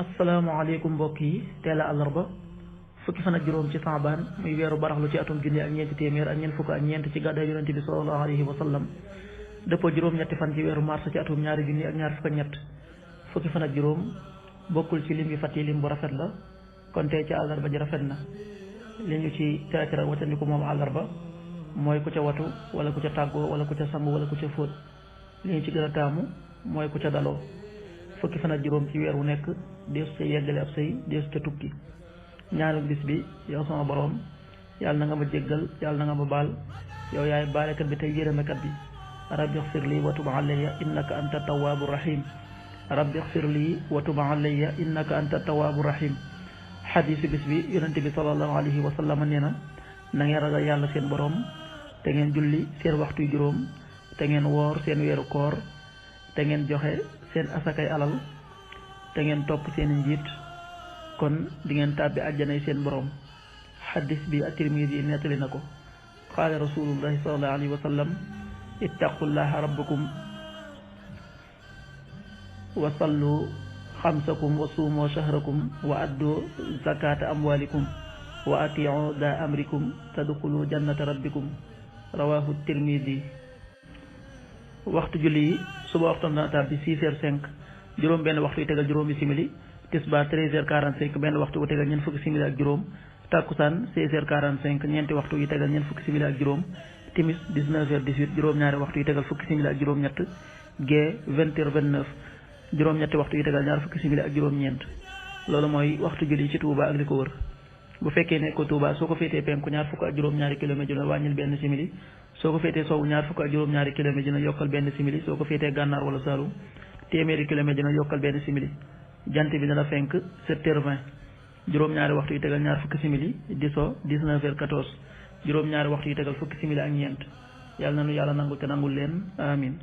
asalaamaaleykum mbokk yi teel a àllarba fukki fan ak juróom ci saabaan muy weeru baraxlu ci atum junni ak ñeenti téeméer ak ñeent fukk ak ñeent ci gàddaay yonente bi sallallahu alayhi wa sallam dëppoo juróom-ñetti fan ci weeru mars ci atum ñaari junni ak ñaar fukk ak ñett fukki fan ak juróom bokkul ci lim yi fàtt yi lim bu rafet la kon tey ci àllarba ji rafet na li ñu ci teetara watandiku moom àllarba mooy ku ca watu wala ku ca tàggoo wala ku ca sangu wala ku ca fóot li ñu ci gën a taamu mooy ku ca daloo fukki fan ak juróom ci weer wu nekk deesu ca yeggale ab sëy deesu ca tukki ñaanu bis bi yow sama boroom yàlla na nga ma jéggal yàlla na nga ma baal yow yaay baalekat bi tey yërëmekat bi rabbi xfir lii wa tub alayya innaka anta tawaabu rahim rabbi xfir lii wa tub alayya innaka anta tawaabu rahim xadiisu bis bi yonente bi sallallahu alayhi wa sallam nee na na ngeen ragal yàlla seen boroom te ngeen julli seen waxtu juróom te ngeen woor seen weeru koor te ngeen joxe seen asakay alal te ngeen topp seen njiit kon di ngeen tàbbi àjjanay seen borom xaddis bi at-Tirmidi yi nettali na ko qaala rasulullahi sallallahu alayhi wa sallam ittaqullaha rabbakum wa sallu xamsakum wa suumoo shahrakum wa addu zakata amwalikum wa atiu da amrikum tadxulu jannata rabbikum rawahu Tirmidi. waxtu julli yi suba waxtam dana tàbbi 6h05 juróom benn waxtu yi tegal juróomi simili tisbaar 13h45 benn waxtu wu tegal ñeent fukki simili ak juróom takkusaan 16h45 ñeenti waxtu yi tegal ñeent fukki simili ak juróom timis 19h18 juróom-ñaari waxtu yi tegal fukki simili ak juróom-ñett gee 20h29 juróom-ñetti waxtu yi tegal ñaar fukki simili ak juróom-ñeent loolu mooy waxtu julli ci Touba ak li ko wër bu fekkee ne ko Touba soo ko féetee penku ñaar fukk ak juróom-ñaari kilomètre dina wàññil benn simili soo ko féetee sowwu ñaar fukk ak juróom-ñaari kilomètre dina yokkal benn simili soo ko féetee gànnaar wala Saalum téeméeri kilomètre dina yokkal benn simili jant bi dana fenk 7h20 juróom-ñaari waxtu yi tegal ñaar fukki simili di so 19h14 juróom-ñaari waxtu yi tegal fukki simili ak ñeent yàlla na nu yàlla nangul te nangul leen amin